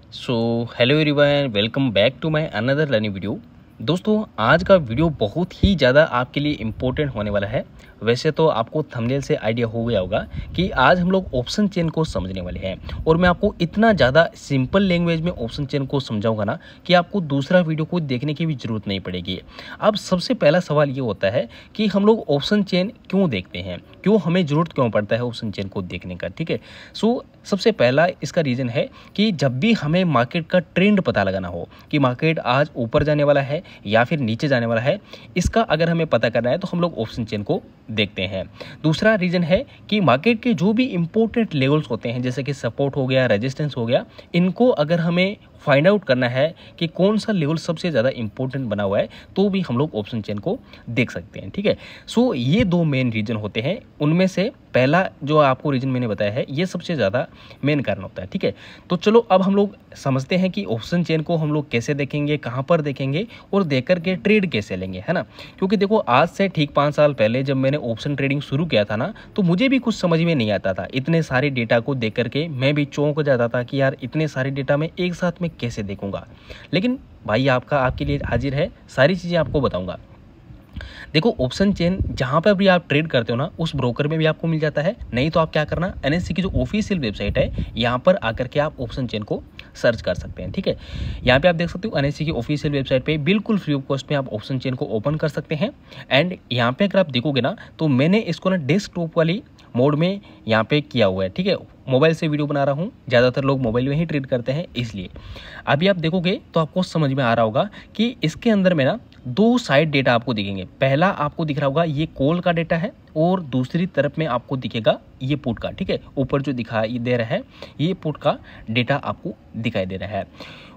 So hello everyone, welcome back to my another learning video. दोस्तों, आज का video बहुत ही ज़्यादा आपके लिए इम्पोर्टेंट होने वाला है। वैसे तो आपको थंबनेल से आइडिया हो गया होगा कि आज हम लोग ऑप्शन चेन को समझने वाले हैं और मैं आपको इतना ज़्यादा सिंपल लैंग्वेज में ऑप्शन चेन को समझाऊंगा ना कि आपको दूसरा वीडियो को देखने की भी ज़रूरत नहीं पड़ेगी। अब सबसे पहला सवाल ये होता है कि हम लोग ऑप्शन चेन क्यों देखते हैं, क्यों हमें ज़रूरत क्यों पड़ता है ऑप्शन चेन को देखने का। ठीक है, सो सबसे पहला इसका रीज़न है कि जब भी हमें मार्केट का ट्रेंड पता लगाना हो कि मार्केट आज ऊपर जाने वाला है या फिर नीचे जाने वाला है, इसका अगर हमें पता करना है तो हम लोग ऑप्शन चेन को देखते हैं। दूसरा रीज़न है कि मार्केट के जो भी इंपॉर्टेंट लेवल्स होते हैं, जैसे कि सपोर्ट हो गया, रेजिस्टेंस हो गया, इनको अगर हमें फाइंड आउट करना है कि कौन सा लेवल सबसे ज़्यादा इंपॉर्टेंट बना हुआ है, तो भी हम लोग ऑप्शन चेन को देख सकते हैं। ठीक है, सो ये दो मेन रीज़न होते हैं। उनमें से पहला जो आपको रीज़न मैंने बताया है, ये सबसे ज़्यादा मेन कारण होता है। ठीक है, तो चलो अब हम लोग समझते हैं कि ऑप्शन चेन को हम लोग कैसे देखेंगे, कहाँ पर देखेंगे और देख करके ट्रेड कैसे लेंगे, है ना। क्योंकि देखो, आज से ठीक 5 साल पहले जब मैंने ऑप्शन ट्रेडिंग शुरू किया था ना, तो मुझे भी कुछ समझ में नहीं आता था। इतने सारे डेटा को देख करके मैं भी चौंक जाता था कि यार इतने सारे डेटा मैं एक साथ में कैसे देखूंगा। लेकिन भाई आपके लिए हाजिर है, सारी चीज़ें आपको बताऊंगा। देखो, ऑप्शन चेन जहाँ पर भी आप ट्रेड करते हो ना, उस ब्रोकर में भी आपको मिल जाता है। नहीं तो आप क्या करना, एनएससी की जो ऑफिशियल वेबसाइट है, यहाँ पर आकर के आप ऑप्शन चेन को सर्च कर सकते हैं। ठीक है, यहाँ पे आप देख सकते हो एनएससी की ऑफिशियल वेबसाइट पे बिल्कुल फ्री ऑफ कॉस्ट में आप ऑप्शन चेन को ओपन कर सकते हैं। एंड यहाँ पे अगर आप देखोगे ना, तो मैंने इसको ना डेस्कटॉप वाली मोड में यहाँ पे किया हुआ है। ठीक है, मोबाइल से वीडियो बना रहा हूँ, ज़्यादातर लोग मोबाइल में ही ट्रेड करते हैं, इसलिए अभी आप देखोगे तो आपको समझ में आ रहा होगा कि इसके अंदर में ना दो साइड डेटा आपको दिखेंगे। पहला आपको दिख रहा होगा ये कॉल का डेटा है और दूसरी तरफ में आपको दिखेगा ये पुट का। ठीक है, ऊपर जो दिखाई दे रहा है ये पुट का डेटा आपको दिखाई दे रहा है।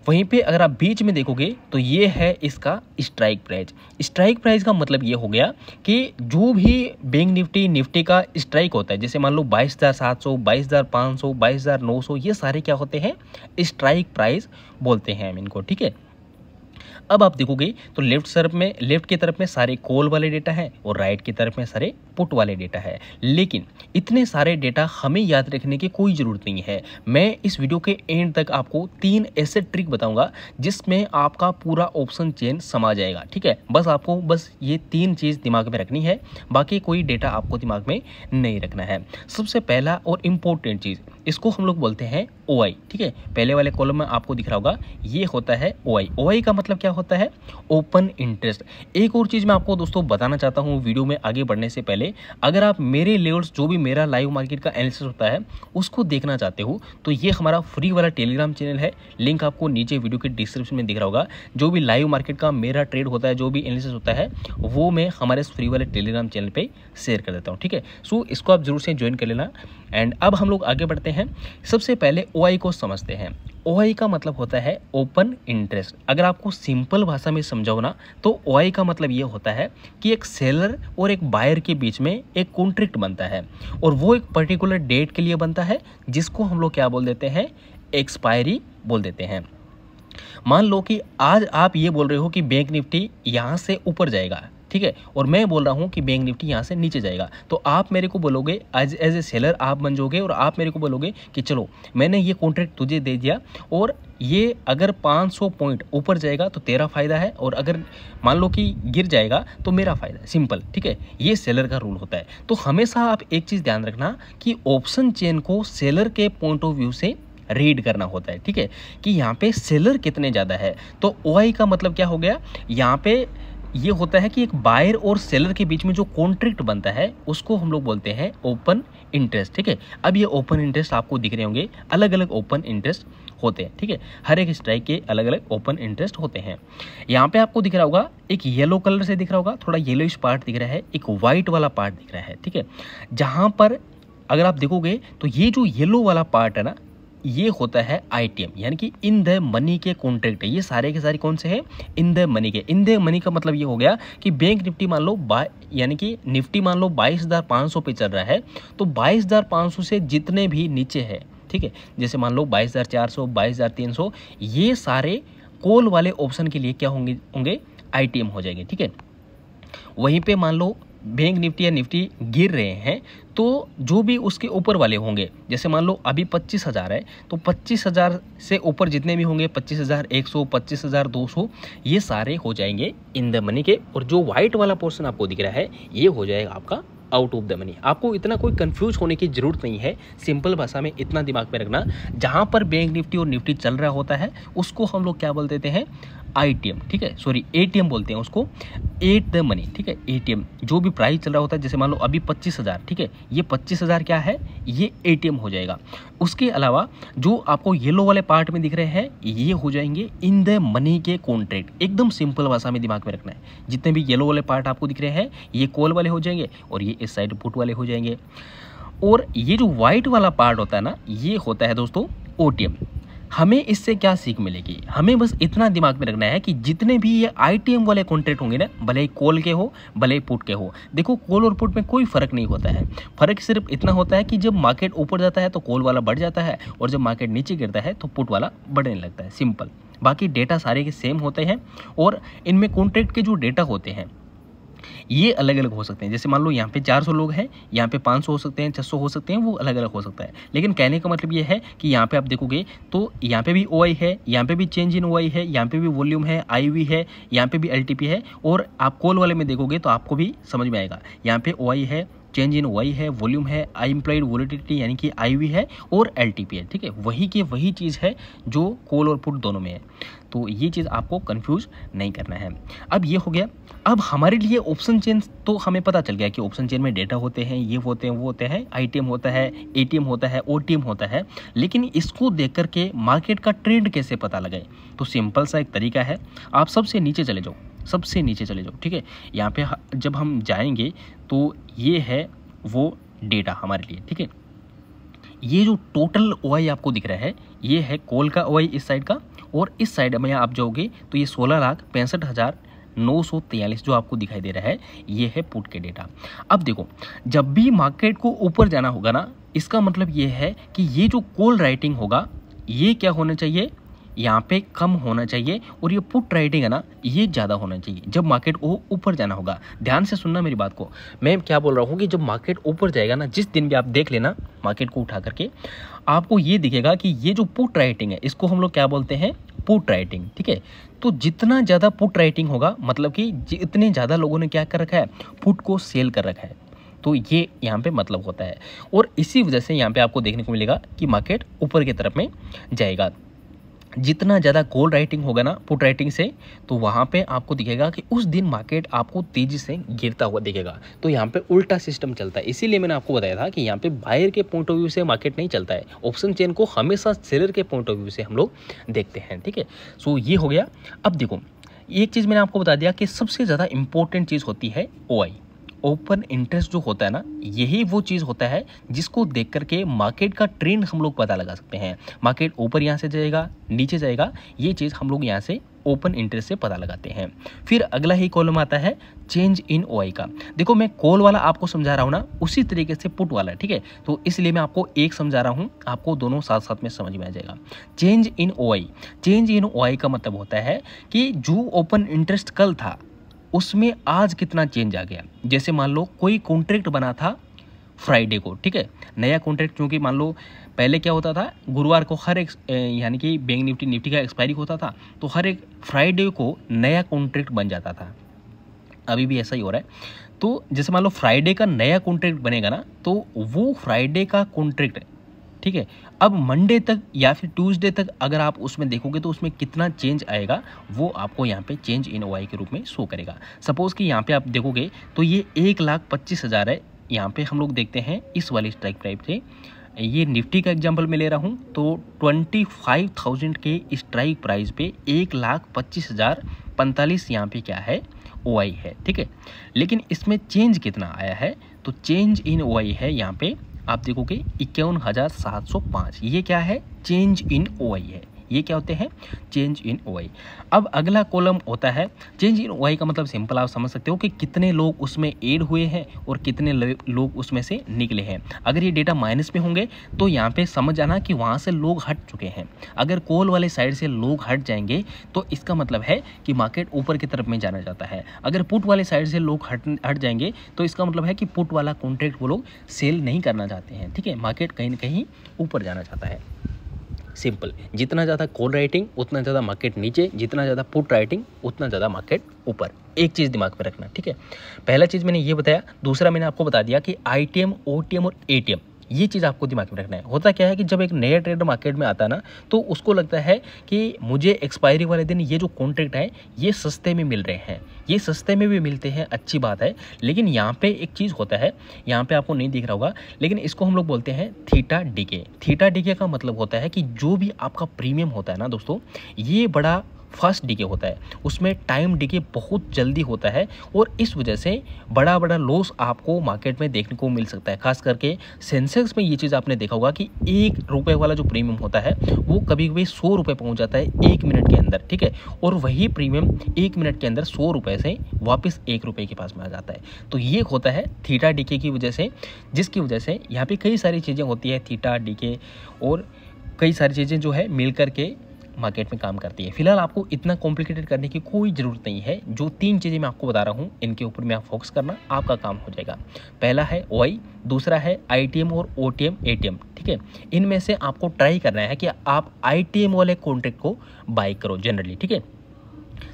वहीं पे अगर आप बीच में देखोगे तो ये है इसका स्ट्राइक प्राइस। स्ट्राइक प्राइस का मतलब ये हो गया कि जो भी बैंक निफ्टी का स्ट्राइक होता है, जैसे मान लो 22,700, 22,500, 22,900, ये सारे क्या होते हैं, स्ट्राइक प्राइस बोलते हैं हम इनको। ठीक है, अब आप देखोगे तो लेफ्ट की तरफ में सारे कॉल वाले डेटा है और राइट की तरफ में सारे पुट वाले डेटा है। लेकिन इतने सारे डेटा हमें याद रखने की कोई ज़रूरत नहीं है। मैं इस वीडियो के एंड तक आपको 3 ऐसे ट्रिक बताऊंगा जिसमें आपका पूरा ऑप्शन चेन समा जाएगा। ठीक है, बस ये 3 चीज़ दिमाग में रखनी है, बाकी कोई डेटा आपको दिमाग में नहीं रखना है। सबसे पहला और इम्पोर्टेंट चीज़, इसको हम लोग बोलते हैं OI। ठीक है, पहले वाले कॉलम में आपको दिख रहा होगा, ये होता है OI। OI का मतलब क्या होता है, ओपन इंटरेस्ट। एक और चीज़ मैं आपको दोस्तों बताना चाहता हूँ वीडियो में आगे बढ़ने से पहले, अगर आप मेरे लेवल्स जो भी मेरा लाइव मार्केट का एनालिसिस होता है उसको देखना चाहते हो, तो ये हमारा फ्री वाला टेलीग्राम चैनल है, लिंक आपको नीचे वीडियो के डिस्क्रिप्शन में दिख रहा होगा। जो भी लाइव मार्केट का मेरा ट्रेड होता है, जो भी एनालिसिस होता है, वो मैं हमारे फ्री वाले टेलीग्राम चैनल पर शेयर कर देता हूँ। ठीक है, सो इसको आप जरूर से ज्वाइन कर लेना। एंड अब हम लोग आगे बढ़ते हैं। सबसे पहले OI को समझते हैं। OI का मतलब होता है ओपन इंटरेस्ट। अगर आपको सिंपल भाषा में समझाओ ना, तो OI का मतलब ये होता है कि एक सेलर और एक बायर के बीच में एक कॉन्ट्रैक्ट बनता है और वो एक पर्टिकुलर डेट के लिए बनता है, जिसको हम लोग क्या बोल देते हैं, एक्सपायरी बोल देते हैं। मान लो कि आज आप ये बोल रहे हो कि बैंक निफ्टी यहाँ से ऊपर जाएगा, ठीक है, और मैं बोल रहा हूँ कि बैंक निफ्टी यहाँ से नीचे जाएगा, तो आप मेरे को बोलोगे एज ए सेलर आप बन जाओगे और आप मेरे को बोलोगे कि चलो मैंने ये कॉन्ट्रैक्ट तुझे दे दिया और ये अगर 500 पॉइंट ऊपर जाएगा तो तेरा फ़ायदा है और अगर मान लो कि गिर जाएगा तो मेरा फ़ायदा है। सिंपल, ठीक है, ये सेलर का रूल होता है। तो हमेशा आप एक चीज़ ध्यान रखना कि ऑप्शन चेन को सेलर के पॉइंट ऑफ व्यू से रीड करना होता है। ठीक है, कि यहाँ पे सेलर कितने ज़्यादा है। तो OI का मतलब क्या हो गया, यहाँ पे ये होता है कि एक बायर और सेलर के बीच में जो कॉन्ट्रैक्ट बनता है उसको हम लोग बोलते हैं ओपन इंटरेस्ट। ठीक है, अब ये ओपन इंटरेस्ट आपको दिख रहे होंगे, अलग अलग ओपन इंटरेस्ट होते हैं। ठीक है, हर एक स्ट्राइक के अलग अलग ओपन इंटरेस्ट होते हैं। यहाँ पे आपको दिख रहा होगा, एक येलो कलर से दिख रहा होगा, थोड़ा येलोइश पार्ट दिख रहा है, एक वाइट वाला पार्ट दिख रहा है। ठीक है, जहाँ पर अगर आप देखोगे तो ये जो येलो वाला पार्ट है ना, ये होता है ITM, यानी कि इन द मनी के कॉन्ट्रैक्ट है। ये सारे के सारे कौन से हैं, इन द मनी के। इन द मनी का मतलब ये हो गया कि बैंक निफ्टी मान लो यानी कि निफ्टी मान लो 22,500 पे चल रहा है, तो 22,500 से जितने भी नीचे है, ठीक है, जैसे मान लो 22,400, 22,300, ये सारे कॉल वाले ऑप्शन के लिए क्या होंगे ITM हो जाएंगे। ठीक है, वहीं पे मान लो बैंक निफ्टी या निफ्टी गिर रहे हैं तो जो भी उसके ऊपर वाले होंगे, जैसे मान लो अभी 25,000 है तो 25,000 से ऊपर जितने भी होंगे 25,100, 25,200 ये सारे हो जाएंगे इन द मनी के। और जो वाइट वाला पोर्शन आपको दिख रहा है ये हो जाएगा आपका आउट ऑफ द मनी। आपको इतना कोई कंफ्यूज होने की जरूरत नहीं है। सिंपल भाषा में इतना दिमाग में रखना, जहां पर बैंक निफ्टी और निफ्टी चल रहा होता है उसको हम लोग क्या बोल देते हैं, आईटीएम, ठीक है, सॉरी एटीएम बोलते हैं उसको, एट द मनी, ठीक है। एटीएम जो भी प्राइस चल रहा होता है, जैसे मान लो अभी 25,000, ठीक है, ये 25,000 क्या है, ये एटीएम हो जाएगा। उसके अलावा जो आपको येलो वाले पार्ट में दिख रहे हैं ये हो जाएंगे इन द मनी के कॉन्ट्रैक्ट। एकदम सिंपल भाषा में दिमाग में रखना है। जितने भी येलो वाले पार्ट आपको दिख रहे हैं ये कॉल वाले हो जाएंगे और ये इस साइड पुट वाले हो जाएंगे। और ये जो व्हाइट वाला पार्ट होता है ना, ये होता है दोस्तों ओटीएम। हमें इससे क्या सीख मिलेगी, हमें बस इतना दिमाग में रखना है कि जितने भी ये आईटीएम वाले कॉन्ट्रैक्ट होंगे ना, भले ही कॉल के हो भले ही पुट के हो, देखो कॉल और पुट में कोई फर्क नहीं होता है। फर्क सिर्फ इतना होता है कि जब मार्केट ऊपर जाता है तो कॉल वाला बढ़ जाता है और जब मार्केट नीचे गिरता है तो पुट वाला बढ़ने लगता है, सिंपल। बाकी डेटा सारे के सेम होते हैं और इनमें कॉन्ट्रैक्ट के जो डेटा होते हैं ये अलग अलग हो सकते हैं। जैसे मान लो यहाँ पे 400 लोग हैं, यहाँ पे 500 हो सकते हैं, 600 हो सकते हैं, वो अलग अलग हो सकता है। लेकिन कहने का मतलब ये है कि यहाँ पे आप देखोगे तो यहाँ पे भी ओआई है, यहाँ पे भी चेंज इन ओआई है, यहाँ पे भी वॉल्यूम है, आईवी है, यहाँ पे भी एलटीपी है। और आप कॉल वाले में देखोगे तो आपको भी समझ में आएगा, यहाँ पे ओआई है, चेंज इन वाई है, वॉल्यूम है, आई इम्प्लाइड वोलेटिलिटी यानी कि आईवी है और एलटीपी है, ठीक है। वही की वही चीज़ है जो कॉल और पुट दोनों में है। तो ये चीज़ आपको कंफ्यूज नहीं करना है। अब ये हो गया। अब हमारे लिए ऑप्शन चेन तो हमें पता चल गया कि ऑप्शन चेन में डेटा होते हैं, ये होते हैं, वो होते हैं, आईटीएम होता है, एटीएम होता है, ओटीएम होता है। लेकिन इसको देख करके मार्केट का ट्रेंड कैसे पता लगाए, तो सिंपल सा एक तरीका है। आप सबसे नीचे चले जाओ, सबसे नीचे चले जाओ, ठीक है। यहाँ पे जब हम जाएंगे तो ये है वो डेटा हमारे लिए, ठीक है। ये जो टोटल ओआई आपको दिख रहा है ये है कॉल का ओआई इस साइड का, और इस साइड में आप जाओगे तो ये 16,65,943 जो आपको दिखाई दे रहा है ये है पुट के डेटा। अब देखो जब भी मार्केट को ऊपर जाना होगा ना, इसका मतलब ये है कि ये जो कॉल राइटिंग होगा ये क्या होना चाहिए, यहाँ पे कम होना चाहिए, और ये पुट राइटिंग है ना ये ज़्यादा होना चाहिए जब मार्केट को ऊपर जाना होगा। ध्यान से सुनना मेरी बात को, मैं क्या बोल रहा हूँ कि जब मार्केट ऊपर जाएगा ना, जिस दिन भी आप देख लेना मार्केट को उठा करके, आपको ये दिखेगा कि ये जो पुट राइटिंग है इसको हम लोग क्या बोलते हैं, पुट राइटिंग, ठीक है। तो जितना ज़्यादा पुट राइटिंग होगा मतलब कि जितने ज़्यादा लोगों ने क्या कर रखा है, पुट को सेल कर रखा है, तो ये यहाँ पे मतलब होता है। और इसी वजह से यहाँ पे आपको देखने को मिलेगा कि मार्केट ऊपर की तरफ में जाएगा। जितना ज़्यादा कॉल राइटिंग होगा ना पुट राइटिंग से, तो वहाँ पे आपको दिखेगा कि उस दिन मार्केट आपको तेज़ी से गिरता हुआ दिखेगा। तो यहाँ पे उल्टा सिस्टम चलता है। इसीलिए मैंने आपको बताया था कि यहाँ पे बायर के पॉइंट ऑफ व्यू से मार्केट नहीं चलता है, ऑप्शन चेन को हमेशा सेलर के पॉइंट ऑफ व्यू से हम लोग देखते हैं, ठीक है। सो ये हो गया। अब देखो एक चीज़ मैंने आपको बता दिया कि सबसे ज़्यादा इंपॉर्टेंट चीज़ होती है ओआई, ओपन इंटरेस्ट जो होता है ना, यही वो चीज़ होता है जिसको देख करके मार्केट का ट्रेंड हम लोग पता लगा सकते हैं। मार्केट ऊपर यहाँ से जाएगा नीचे जाएगा, ये चीज़ हम लोग यहाँ से ओपन इंटरेस्ट से पता लगाते हैं। फिर अगला ही कॉलम आता है चेंज इन ओआई का। देखो मैं कॉल वाला आपको समझा रहा हूँ ना, उसी तरीके से पुट वाला, ठीक है। तो इसलिए मैं आपको एक समझा रहा हूँ, आपको दोनों साथ साथ में समझ में आ जाएगा। Change in OI, change in OI का मतलब होता है कि जो ओपन इंटरेस्ट कल था उसमें आज कितना चेंज आ गया। जैसे मान लो कोई कॉन्ट्रैक्ट बना था फ्राइडे को, ठीक है, नया कॉन्ट्रैक्ट, क्योंकि मान लो पहले क्या होता था, गुरुवार को हर एक यानी कि बैंक निफ्टी का एक्सपायरी होता था, तो हर एक फ्राइडे को नया कॉन्ट्रैक्ट बन जाता था। अभी भी ऐसा ही हो रहा है। तो जैसे मान लो फ्राइडे का नया कॉन्ट्रैक्ट बनेगा ना, तो वो फ्राइडे का कॉन्ट्रैक्ट, ठीक है, अब मंडे तक या फिर ट्यूसडे तक अगर आप उसमें देखोगे तो उसमें कितना चेंज आएगा वो आपको यहाँ पे चेंज इन ओआई के रूप में शो करेगा। सपोज़ कि यहाँ पे आप देखोगे तो ये 1,25,000 है। यहाँ पे हम लोग देखते हैं इस वाली स्ट्राइक प्राइस से, ये निफ्टी का एग्जांपल मैं ले रहा हूँ, तो 25,000 के स्ट्राइक प्राइस पे 1,25,045 यहाँ पे क्या है, ओआई है, ठीक है। लेकिन इसमें चेंज कितना आया है, तो चेंज इन ओआई है यहाँ पे आप देखोगे 51,705। ये क्या है, चेंज इन ओआई है, ये क्या होते हैं, चेंज इन ओआई। अब अगला कॉलम होता है चेंज इन ओआई का मतलब सिंपल आप समझ सकते हो कि कितने लोग उसमें ऐड हुए हैं और कितने लोग उसमें से निकले हैं। अगर ये डेटा माइनस में होंगे तो यहाँ पे समझ जाना कि वहाँ से लोग हट चुके हैं। अगर कॉल वाले साइड से लोग हट जाएंगे तो इसका मतलब है कि मार्केट ऊपर की तरफ में जाना चाहता है। अगर पुट वाले साइड से लोग हट जाएंगे तो इसका मतलब है कि पुट वाला कॉन्ट्रैक्ट वो लोग सेल नहीं करना चाहते हैं, ठीक है, मार्केट कहीं ना कहीं ऊपर जाना चाहता है। सिंपल, जितना ज़्यादा कॉल राइटिंग उतना ज़्यादा मार्केट नीचे, जितना ज़्यादा पुट राइटिंग उतना ज़्यादा मार्केट ऊपर। एक चीज़ दिमाग में रखना, ठीक है। पहला चीज़ मैंने ये बताया, दूसरा मैंने आपको बता दिया कि आईटीएम, ओटीएम और एटीएम, ये चीज़ आपको दिमाग में रखना है। होता क्या है कि जब एक नया ट्रेडर मार्केट में आता है ना तो उसको लगता है कि मुझे एक्सपायरी वाले दिन ये जो कॉन्ट्रैक्ट है ये सस्ते में मिल रहे हैं, ये सस्ते में भी मिलते हैं, अच्छी बात है। लेकिन यहाँ पे एक चीज़ होता है, यहाँ पे आपको नहीं दिख रहा होगा, लेकिन इसको हम लोग बोलते हैं थीटा डीके। थीटा डीके का मतलब होता है कि जो भी आपका प्रीमियम होता है ना दोस्तों, ये बड़ा फास्ट डीके होता है, उसमें टाइम डीके बहुत जल्दी होता है और इस वजह से बड़ा बड़ा लॉस आपको मार्केट में देखने को मिल सकता है। खास करके सेंसेक्स में ये चीज़ आपने देखा होगा कि ₹1 वाला जो प्रीमियम होता है वो कभी कभी ₹100 पहुंच जाता है 1 मिनट के अंदर, ठीक है, और वही प्रीमियम 1 मिनट के अंदर ₹100 से वापस ₹1 के पास में आ जाता है। तो ये होता है थीटा डीके की वजह से, जिसकी वजह से यहाँ पे कई सारी चीज़ें होती है, थीटा डीके और कई सारी चीज़ें जो है मिल करके मार्केट में काम करती है। फिलहाल आपको इतना कॉम्प्लिकेटेड करने की कोई ज़रूरत नहीं है। जो 3 चीज़ें मैं आपको बता रहा हूँ इनके ऊपर में आप फोकस करना, आपका काम हो जाएगा। पहला है ओआई, दूसरा है आईटीएम और ओटीएम, एटीएम, ठीक है। इनमें से आपको ट्राई करना है कि आप आईटीएम वाले कॉन्ट्रैक्ट को बाय करो जनरली, ठीक है।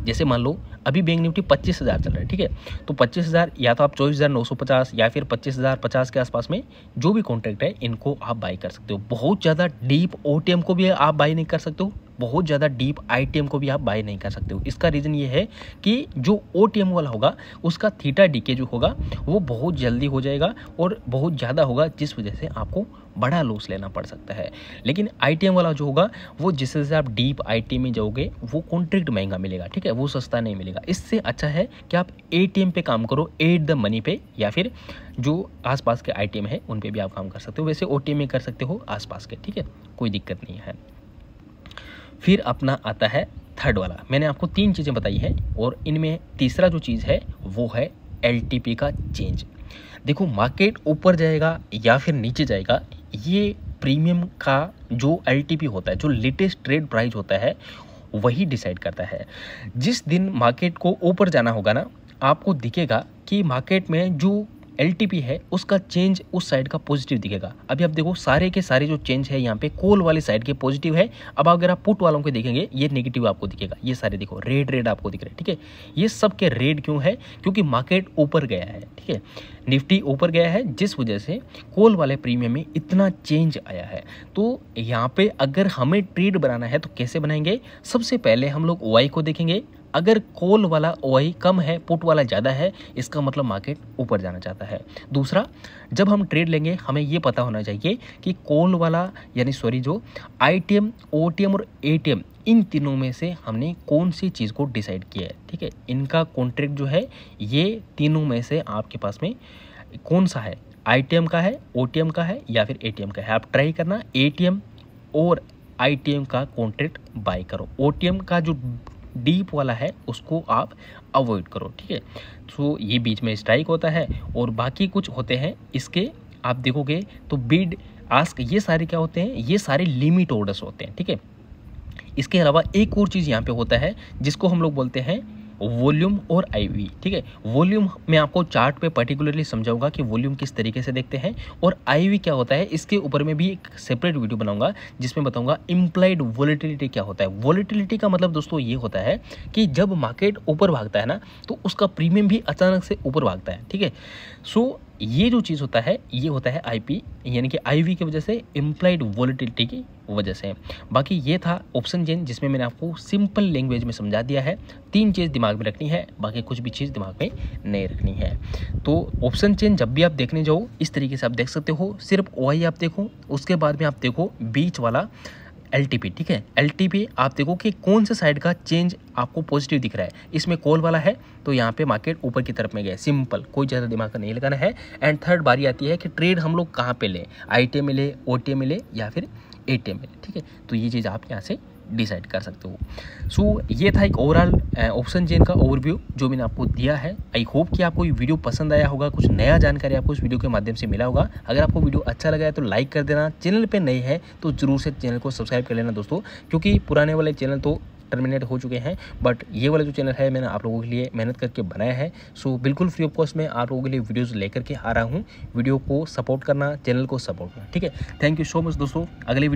जैसे मान लो अभी बैंक निफ्टी 25,000 चल रहा है, ठीक है, तो 25,000 या तो आप 24,950 या फिर 25,050 के आसपास में जो भी कॉन्ट्रैक्ट है इनको आप बाय कर सकते हो। बहुत ज़्यादा डीप ओटीएम को भी आप बाय नहीं कर सकते हो, बहुत ज़्यादा डीप आईटीएम को भी आप बाय नहीं कर सकते हो। इसका रीज़न ये है कि जो ओटीएम वाला होगा उसका थीटा डीके जो होगा वो बहुत जल्दी हो जाएगा और बहुत ज़्यादा होगा, जिस वजह से आपको बड़ा लॉस लेना पड़ सकता है। लेकिन आईटीएम वाला जो होगा वो जिस तरह से आप डीप आईटीएम में जाओगे वो कॉन्ट्रैक्ट महंगा मिलेगा, ठीक है, वो सस्ता नहीं मिलेगा। इससे अच्छा है कि आप एटीएम पे काम करो, एट द मनी पे, या फिर जो आसपास के आईटीएम है उन पे भी आप काम कर सकते हो। वैसे ओटीएम में कर सकते हो आसपास के, ठीक है, कोई दिक्कत नहीं है। फिर अपना आता है थर्ड वाला। मैंने आपको 3 चीज़ें बताई हैं और इनमें तीसरा जो चीज़ है वो है एलटीपी का चेंज। देखो मार्केट ऊपर जाएगा या फिर नीचे जाएगा, ये प्रीमियम का जो एलटीपी होता है, जो लेटेस्ट ट्रेड प्राइस होता है, वही डिसाइड करता है। जिस दिन मार्केट को ऊपर जाना होगा ना, आपको दिखेगा कि मार्केट में जो एलटीपी है उसका चेंज उस साइड का पॉजिटिव दिखेगा। अभी आप देखो सारे के सारे जो चेंज है यहाँ पे कॉल वाली साइड के पॉजिटिव है। अब अगर आप पुट वालों के देखेंगे ये नेगेटिव आपको दिखेगा। ये सारे देखो रेड आपको दिख रहे हैं, ठीक है। ये सब के रेड क्यों है? क्योंकि मार्केट ऊपर गया है, ठीक है, निफ्टी ऊपर गया है, जिस वजह से कॉल वाले प्रीमियम में इतना चेंज आया है। तो यहाँ पे अगर हमें ट्रेड बनाना है तो कैसे बनाएंगे? सबसे पहले हम लोग ओआई को देखेंगे। अगर कॉल वाला ओआई कम है, पुट वाला ज़्यादा है, इसका मतलब मार्केट ऊपर जाना चाहता है। दूसरा, जब हम ट्रेड लेंगे हमें ये पता होना चाहिए कि कॉल वाला जो आईटीएम, ओटीएम और एटीएम, इन तीनों में से हमने कौन सी चीज़ को डिसाइड किया है, ठीक है। इनका कॉन्ट्रैक्ट जो है ये तीनों में से आपके पास में कौन सा है? आईटीएम का है, ओटीएम का है या फिर एटीएम का है। आप ट्राई करना एटीएम और आईटीएम का कॉन्ट्रैक्ट बाय करो। ओटीएम का जो डीप वाला है उसको आप अवॉइड करो, ठीक है। तो ये बीच में स्ट्राइक होता है और बाकी कुछ होते हैं इसके, आप देखोगे तो बिड, आस्क, ये सारे क्या होते हैं? ये सारे लिमिट ऑर्डर्स होते हैं, ठीक है। इसके अलावा एक और चीज़ यहाँ पे होता है जिसको हम लोग बोलते हैं वॉल्यूम और आईवी, ठीक है। वॉल्यूम मैं आपको चार्ट पे पर्टिकुलरली समझाऊंगा कि वॉल्यूम किस तरीके से देखते हैं, और आईवी क्या होता है इसके ऊपर में भी एक सेपरेट वीडियो बनाऊंगा जिसमें बताऊंगा इम्प्लाइड वॉलेटिलिटी क्या होता है। वॉलेटिलिटी का मतलब दोस्तों ये होता है कि जब मार्केट ऊपर भागता है ना तो उसका प्रीमियम भी अचानक से ऊपर भागता है, ठीक है। सो ये जो चीज़ होता है ये होता है आईपी, यानी कि आईवी की वजह से, इम्प्लाइड वॉलेटिलिटी की वजह से। बाकी ये था ऑप्शन चेंज जिसमें मैंने आपको सिंपल लैंग्वेज में समझा दिया है। 3 चीज़ दिमाग में रखनी है, बाकी कुछ भी चीज़ दिमाग में नहीं रखनी है। तो ऑप्शन चेंज जब भी आप देखने जाओ इस तरीके से आप देख सकते हो। सिर्फ ओआई आप देखो, उसके बाद में आप देखो बीच वाला एलटीपी, ठीक है। एलटीपी आप देखो कि कौन से साइड का चेंज आपको पॉजिटिव दिख रहा है। इसमें कॉल वाला है तो यहाँ पे मार्केट ऊपर की तरफ में गया, सिंपल, कोई ज़्यादा दिमाग का नहीं लगाना है। एंड थर्ड बारी आती है कि ट्रेड हम लोग कहाँ पे लें, आईटीएम में ले, ओटीएम में ले या फिर एटीएम में ले, ठीक है। तो ये चीज़ आप यहाँ से डिसाइड कर सकते हो। सो ये था एक ओवरऑल ऑप्शन चेन का ओवरव्यू जो मैंने आपको दिया है। आई होप कि आपको ये वीडियो पसंद आया होगा, कुछ नया जानकारी आपको इस वीडियो के माध्यम से मिला होगा। अगर आपको वीडियो अच्छा लगा है तो लाइक कर देना, चैनल पे नए हैं तो जरूर से चैनल को सब्सक्राइब कर लेना दोस्तों, क्योंकि पुराने वाले चैनल तो टर्मिनेट हो चुके हैं, बट ये वाला जो चैनल है मैंने आप लोगों के लिए मेहनत करके बनाया है। सो बिल्कुल फ्री ऑफ कॉस्ट में आप लोगों के लिए वीडियोस लेकर के आ रहा हूँ। वीडियो को सपोर्ट करना, चैनल को सपोर्ट करना, ठीक है। थैंक यू सो मच दोस्तों। अगले